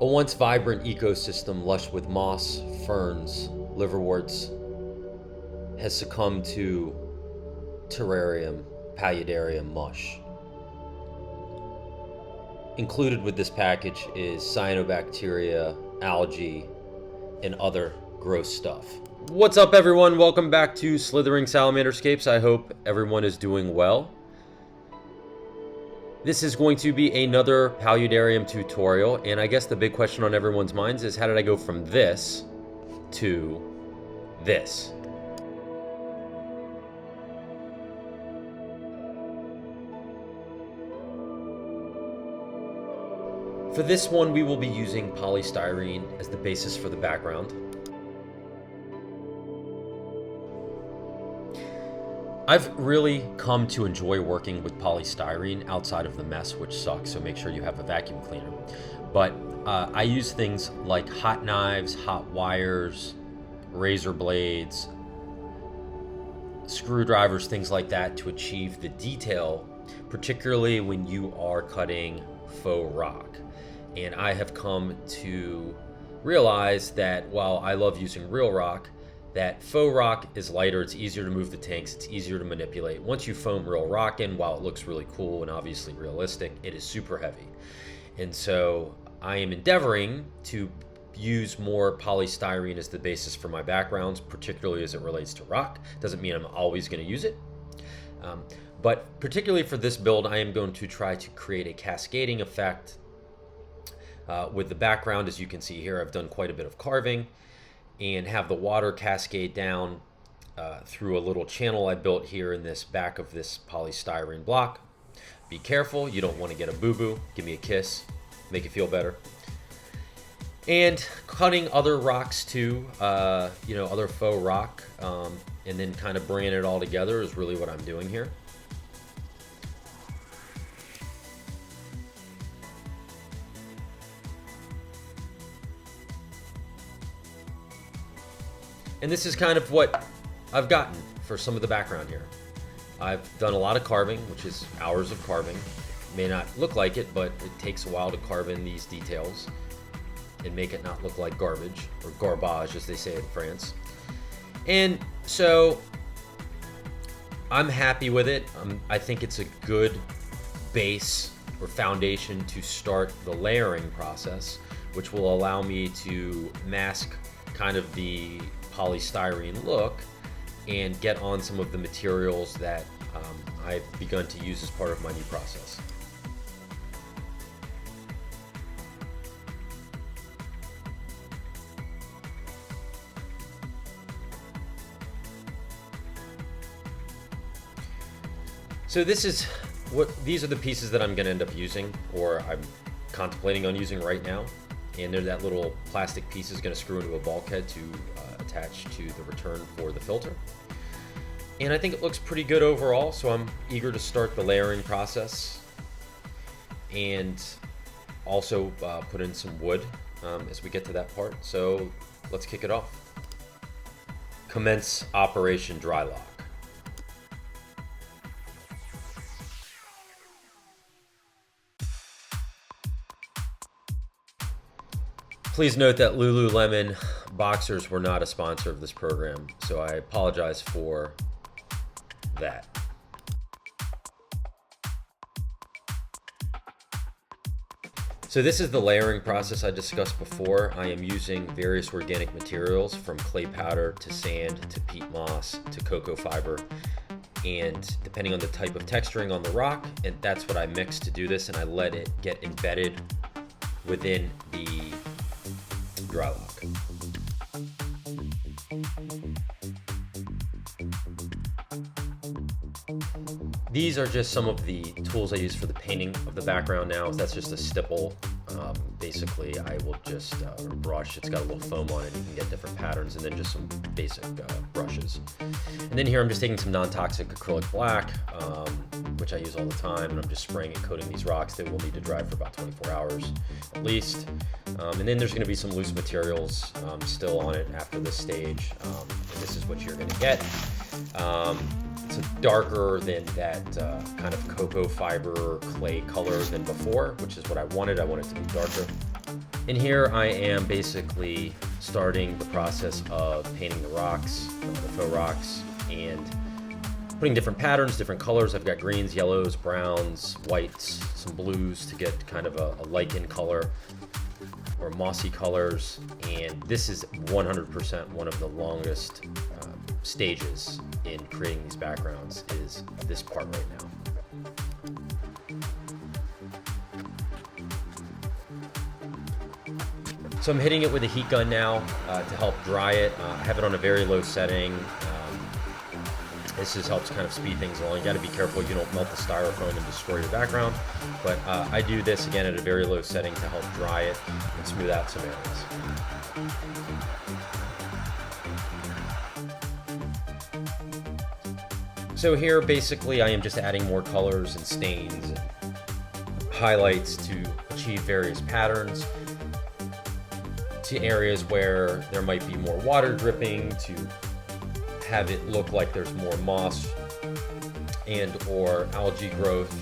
A once vibrant ecosystem lush with moss, ferns, liverworts has succumbed to terrarium, paludarium mush. Included with this package is cyanobacteria, algae, and other gross stuff. What's up, everyone? Welcome back to Slithering Salamanderscapes. I hope everyone is doing well. This is going to be another Paludarium tutorial, and I guess the big question on everyone's minds is, how did I go from this to this? For this one, we will be using polystyrene as the basis for the background. I've really come to enjoy working with polystyrene outside of the mess, which sucks, so make sure you have a vacuum cleaner. But I use things like hot knives, hot wires, razor blades, screwdrivers, things like that to achieve the detail, particularly when you are cutting faux rock. And I have come to realize that while I love using real rock, that faux rock is lighter, it's easier to move the tanks, it's easier to manipulate. Once you foam real rock in, while it looks really cool and obviously realistic, it is super heavy. And so I am endeavoring to use more polystyrene as the basis for my backgrounds, particularly as it relates to rock. Doesn't mean I'm always going to use it. But particularly for this build, I am going to try to create a cascading effect with the background. As you can see here, I've done quite a bit of carving, and have the water cascade down through a little channel I built here in this back of this polystyrene block. Be careful, you don't want to get a boo-boo. Give me a kiss, make it feel better. And cutting other rocks too, other faux rock, and then kind of bringing it all together is really what I'm doing here. And this is kind of what I've gotten for some of the background here. I've done a lot of carving, which is hours of carving. May not look like it, but it takes a while to carve in these details and make it not look like garbage, or garbage as they say in France. And so I'm happy with it. I think it's a good base or foundation to start the layering process, which will allow me to mask kind of the polystyrene look and get on some of the materials that I've begun to use as part of my new process. So these are the pieces that I'm going to end up using, or I'm contemplating on using right now. And there, that little plastic piece is going to screw into a bulkhead to attach to the return for the filter. And I think it looks pretty good overall, so I'm eager to start the layering process and also put in some wood as we get to that part. So let's kick it off. Commence Operation Dry Lock. Please note that Lululemon boxers were not a sponsor of this program, so I apologize for that. So this is the layering process I discussed before. I am using various organic materials, from clay powder to sand to peat moss to cocoa fiber, and depending on the type of texturing on the rock, and that's what I mix to do this, and I let it get embedded within the dry lock. These are just some of the tools I use for the painting of the background now. That's just a stipple. Basically, I will just brush. It's got a little foam on it. You can get different patterns, and then just some basic brushes. And then here I'm just taking some non-toxic acrylic black, which I use all the time, and I'm just spraying and coating these rocks. They will need to dry for about 24 hours at least. And then there's going to be some loose materials still on it after this stage. And this is what you're going to get. It's darker than that kind of cocoa fiber clay color than before, which is what I wanted. I want it to be darker. And here I am basically starting the process of painting the rocks, the faux rocks, and putting different patterns, different colors. I've got greens, yellows, browns, whites, some blues to get kind of a lichen color or mossy colors. And this is 100% one of the longest stages in creating these backgrounds, is this part right now. So I'm hitting it with a heat gun now to help dry it. I have it on a very low setting. This just helps kind of speed things along. You got to be careful you don't melt the styrofoam and destroy your background. But I do this again at a very low setting to help dry it and smooth out some areas. So here basically I am just adding more colors and stains and highlights to achieve various patterns, to areas where there might be more water dripping, to have it look like there's more moss and or algae growth.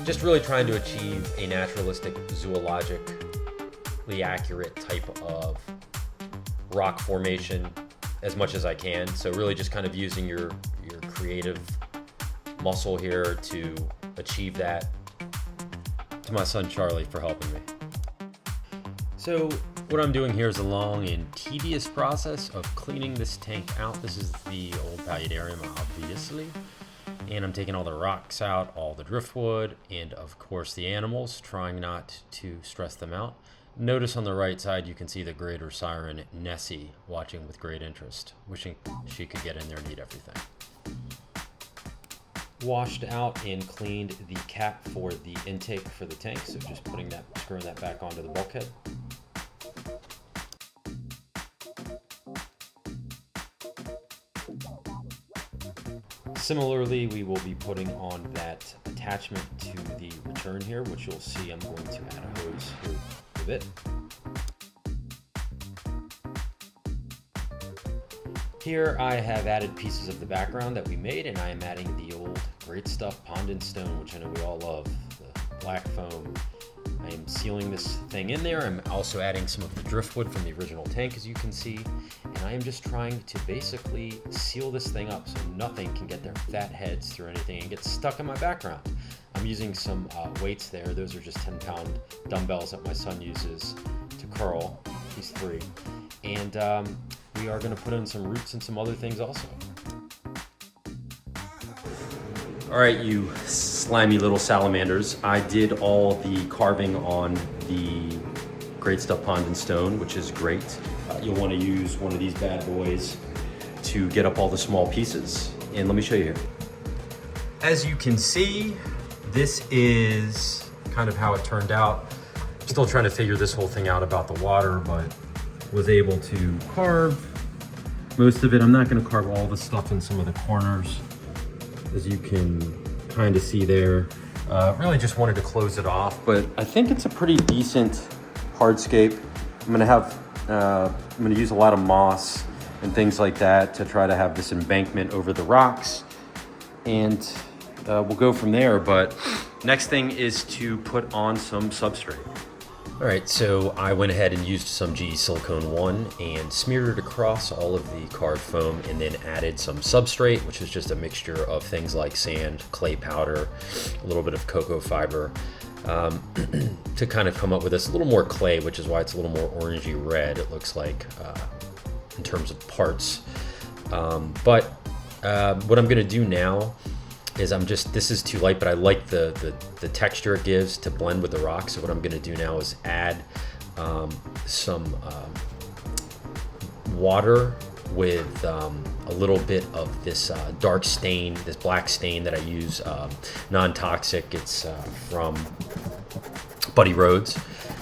Just really trying to achieve a naturalistic, zoologically accurate type of rock formation as much as I can. So really just kind of using your creative muscle here to achieve that. To my son Charlie for helping me. So what I'm doing here is a long and tedious process of cleaning this tank out. This is the old Paludarium, obviously. And I'm taking all the rocks out, all the driftwood, and of course the animals, trying not to stress them out. Notice on the right side you can see the greater siren Nessie watching with great interest, wishing she could get in there and eat everything. Washed out and cleaned the cap for the intake for the tank, so just screwing that back onto the bulkhead. Similarly, we will be putting on that attachment to the return here, which you'll see I'm going to add a hose here with it. Here I have added pieces of the background that we made, and I am adding the old Great Stuff Pond and Stone, which I know we all love, the black foam. I am sealing this thing in there. I'm also adding some of the driftwood from the original tank, as you can see, and I am just trying to basically seal this thing up so nothing can get their fat heads through anything and get stuck in my background. I'm using some weights there. Those are just 10-pound dumbbells that my son uses to curl. He's 3. And we are going to put in some roots and some other things also. All right, you slimy little salamanders. I did all the carving on the Great Stuff Pond and Stone, which is great. You'll want to use one of these bad boys to get up all the small pieces. And let me show you here. As you can see, this is kind of how it turned out. Still trying to figure this whole thing out about the water, but was able to carve most of it. I'm not going to carve all the stuff in some of the corners, as you can kind of see there. Really just wanted to close it off, but I think it's a pretty decent hardscape. I'm gonna use a lot of moss and things like that to try to have this embankment over the rocks, and we'll go from there. But next thing is to put on some substrate. All right, so I went ahead and used some GE Silicone 1 and smeared it across all of the carved foam, and then added some substrate, which is just a mixture of things like sand, clay powder, a little bit of cocoa fiber, to kind of come up with this a little more clay, which is why it's a little more orangey red, it looks like, in terms of parts. But what I'm gonna do now is this is too light, but I like the texture it gives to blend with the rock. So what I'm gonna do now is add some water with a little bit of this dark stain, this black stain that I use, non-toxic. It's from Buddy Rhodes.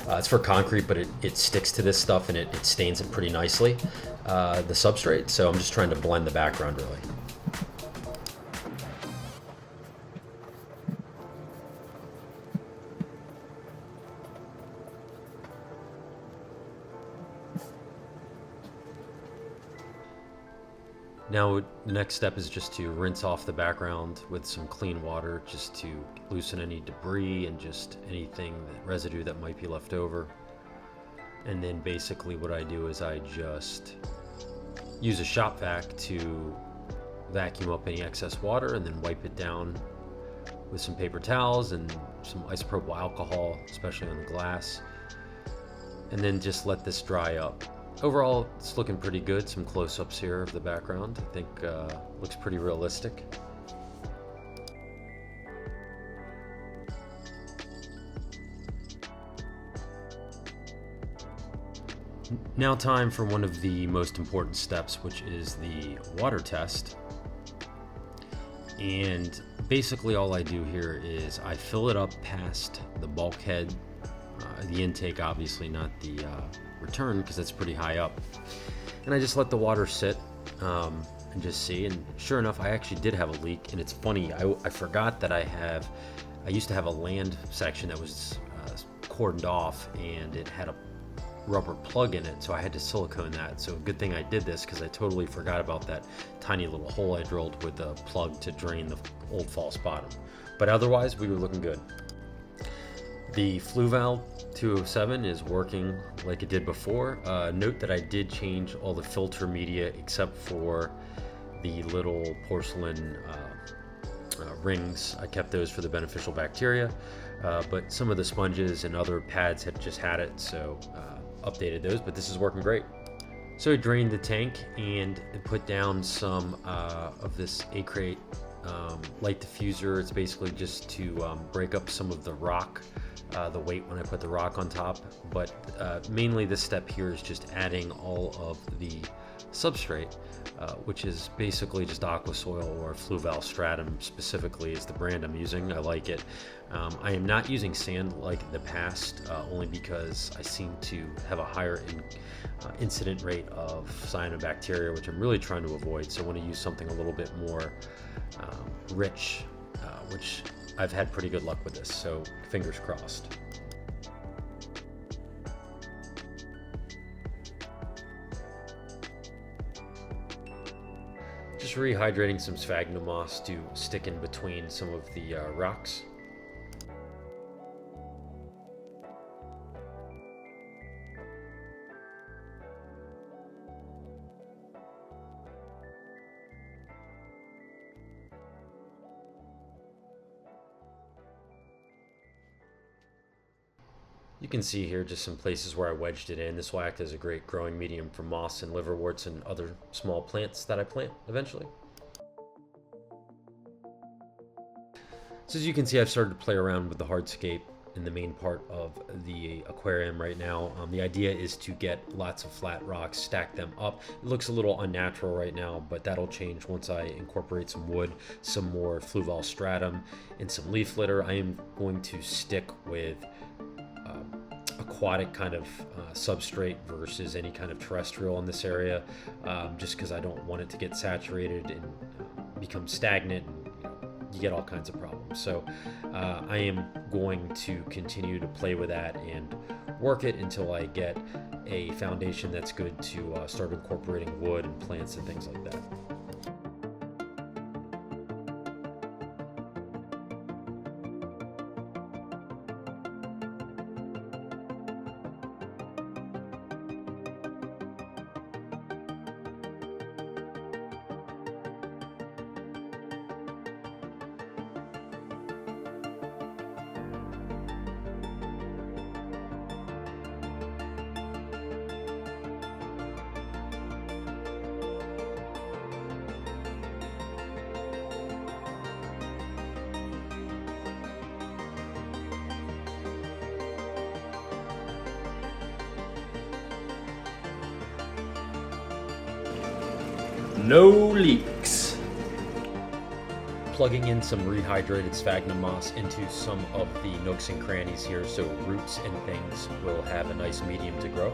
It's for concrete, but it sticks to this stuff and it stains it pretty nicely, the substrate. So I'm just trying to blend the background really. Now the next step is just to rinse off the background with some clean water, just to loosen any debris and just anything, residue that might be left over. and then basically what I do is I just use a shop vac to vacuum up any excess water and then wipe it down with some paper towels and some isopropyl alcohol, especially on the glass, and then just let this dry up. Overall, it's looking pretty good. Some close-ups here of the background. I think looks pretty realistic. Now time for one of the most important steps, which is the water test. And basically all I do here is I fill it up past the bulkhead, the intake obviously, not the return, because that's pretty high up. And I just let the water sit and just see, and sure enough, I actually did have a leak. And it's funny, I forgot that I used to have a land section that was cordoned off, and it had a rubber plug in it, so I had to silicone that. So good thing I did this, because I totally forgot about that tiny little hole I drilled with a plug to drain the old false bottom. But otherwise, we were looking good. The flue valve 207 is working like it did before. Note that I did change all the filter media except for the little porcelain rings. I kept those for the beneficial bacteria, but some of the sponges and other pads had just had it, so updated those, but this is working great. So I drained the tank and put down some of this acrate light diffuser. It's basically just to break up some of the rock, the weight when I put the rock on top. But mainly this step here is just adding all of the substrate, which is basically just aqua soil, or Fluval Stratum specifically is the brand I'm using. I like it. I am not using sand like in the past, only because I seem to have a higher incident rate of cyanobacteria, which I'm really trying to avoid. So I want to use something a little bit more rich, which I've had pretty good luck with this, so fingers crossed. Just rehydrating some sphagnum moss to stick in between some of the rocks. You can see here just some places where I wedged it in. This will act as a great growing medium for moss and liverworts and other small plants that I plant eventually. So as you can see, I've started to play around with the hardscape in the main part of the aquarium right now. The idea is to get lots of flat rocks, stack them up. It looks a little unnatural right now, but that'll change once I incorporate some wood, some more Fluval Stratum, and some leaf litter. I am going to stick with aquatic kind of substrate versus any kind of terrestrial in this area, just because I don't want it to get saturated and become stagnant, and you get all kinds of problems. So I am going to continue to play with that and work it until I get a foundation that's good to start incorporating wood and plants and things like that. No leaks. Plugging in some rehydrated sphagnum moss into some of the nooks and crannies here so roots and things will have a nice medium to grow.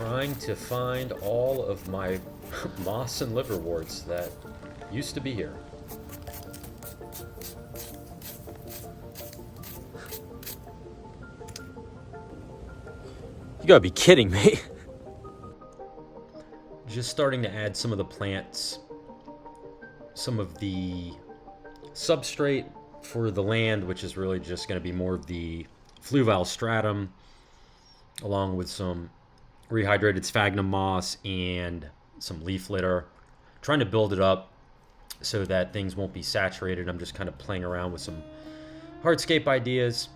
trying to find all of my moss and liverworts that used to be here. You gotta be kidding me. Just starting to add some of the plants, some of the substrate for the land, which is really just going to be more of the fluvial stratum, along with some rehydrated sphagnum moss and some leaf litter. Trying to build it up so that things won't be saturated. I'm just kind of playing around with some hardscape ideas.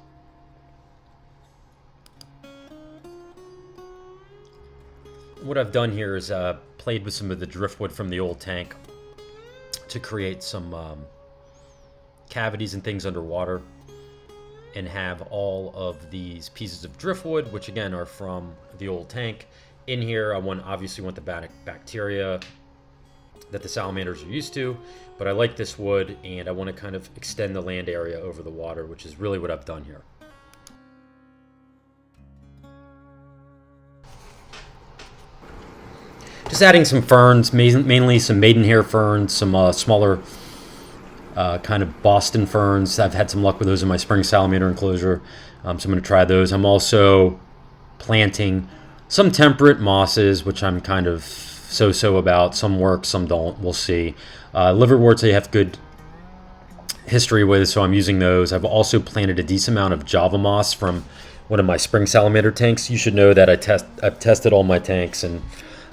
What I've done here is played with some of the driftwood from the old tank to create some cavities and things underwater, and have all of these pieces of driftwood, which again are from the old tank, in here. I obviously want the bacteria that the salamanders are used to, but I like this wood and I want to kind of extend the land area over the water, which is really what I've done here. Just adding some ferns, mainly some maidenhair ferns, some smaller kind of Boston ferns. I've had some luck with those in my spring salamander enclosure, so I'm going to try those. I'm also planting some temperate mosses, which I'm kind of so-so about. Some work, some don't. We'll see. Liverworts I have good history with, so I'm using those. I've also planted a decent amount of Java moss from one of my spring salamander tanks. You should know that I've tested all my tanks, and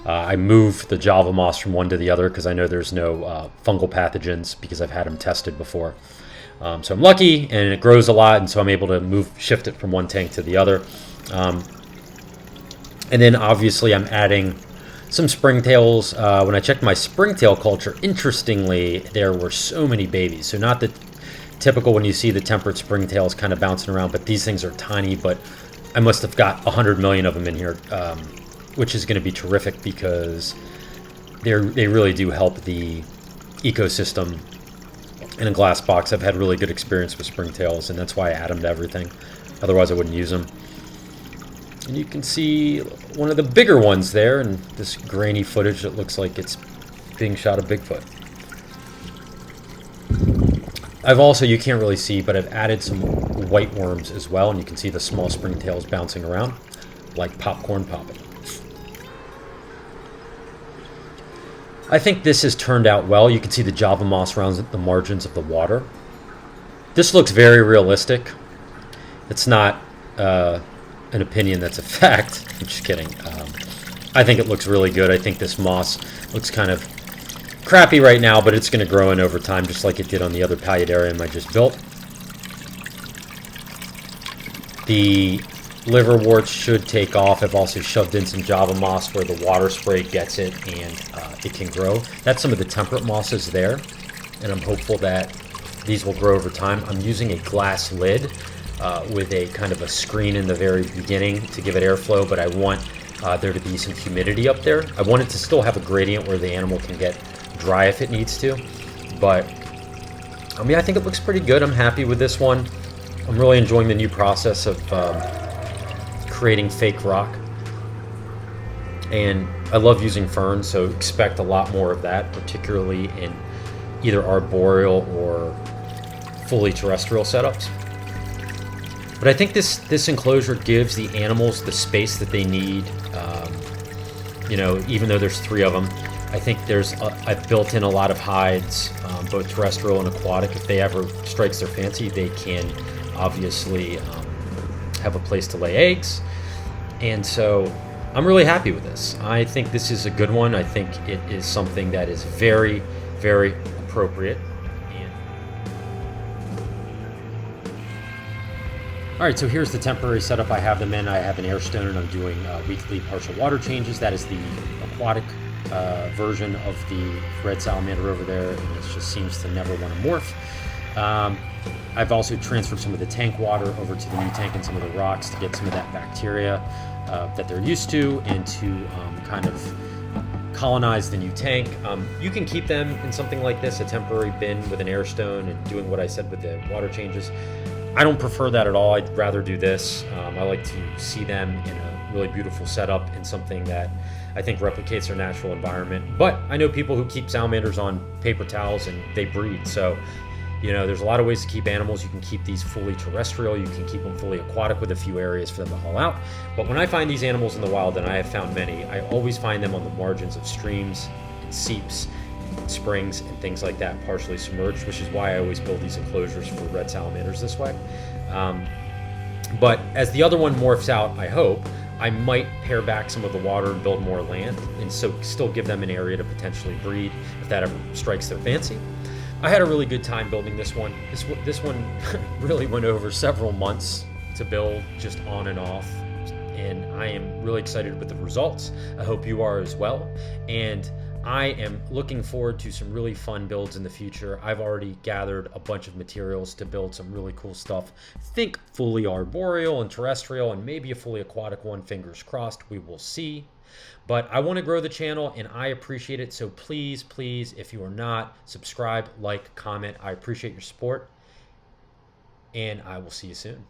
I move the Java moss from one to the other because I know there's no fungal pathogens because I've had them tested before. So I'm lucky, and it grows a lot, and so I'm able to shift it from one tank to the other. And then obviously I'm adding some springtails. When I checked my springtail culture, interestingly, there were so many babies. So not the typical when you see the temperate springtails kind of bouncing around, but these things are tiny, but I must have got 100 million of them in here. Which is going to be terrific because they really do help the ecosystem in a glass box. I've had really good experience with springtails, and that's why I add them to everything. Otherwise, I wouldn't use them. And you can see one of the bigger ones there in this grainy footage that looks like it's being shot of Bigfoot. I've also, you can't really see, but I've added some white worms as well, and you can see the small springtails bouncing around like popcorn popping. I think this has turned out well. You can see the Java moss around the margins of the water. This looks very realistic. It's not an opinion, that's a fact. I'm just kidding. I think it looks really good. I think this moss looks kind of crappy right now, but it's going to grow in over time, just like it did on the other paludarium I just built. The liverworts should take off. I've also shoved in some Java moss where the water spray gets it and it can grow. That's some of the temperate mosses there, and I'm hopeful that these will grow over time. I'm using a glass lid with a kind of a screen in the very beginning to give it airflow, but I want there to be some humidity up there. I want it to still have a gradient where the animal can get dry if it needs to, but I mean, I think it looks pretty good. I'm happy with this one. I'm really enjoying the new process of creating fake rock, and I love using ferns, so expect a lot more of that, particularly in either arboreal or fully terrestrial setups. But I think this enclosure gives the animals the space that they need. You know, even though there's 3 of them, I think I've built in a lot of hides, both terrestrial and aquatic. If they ever strikes their fancy, they can obviously have a place to lay eggs. And so I'm really happy with this. I think this is a good one. I think it is something that is very, very appropriate. All right, so here's the temporary setup I have them in. I have an air stone, and I'm doing weekly partial water changes. That is the aquatic version of the red salamander over there, and it just seems to never want to morph. I've also transferred some of the tank water over to the new tank and some of the rocks to get some of that bacteria that they're used to, and to kind of colonize the new tank. You can keep them in something like this, a temporary bin with an air stone, and doing what I said with the water changes. I don't prefer that at all. I'd rather do this. I like to see them in a really beautiful setup in something that I think replicates their natural environment. But I know people who keep salamanders on paper towels and they breed. So, you know, there's a lot of ways to keep animals. You can keep these fully terrestrial. You can keep them fully aquatic with a few areas for them to haul out. But when I find these animals in the wild, and I have found many, I always find them on the margins of streams and seeps, springs and things like that, partially submerged, which is why I always build these enclosures for red salamanders this way. But as the other one morphs out, I hope, I might pare back some of the water and build more land, and so still give them an area to potentially breed if that ever strikes their fancy. I had a really good time building this one. This one really went over several months to build, just on and off, and I am really excited with the results. I hope you are as well, and I am looking forward to some really fun builds in the future. I've already gathered a bunch of materials to build some really cool stuff. Think fully arboreal and terrestrial, and maybe a fully aquatic one, fingers crossed, we will see. But I want to grow the channel and I appreciate it. So please, please, if you are not, subscribe, like, comment. I appreciate your support, and I will see you soon.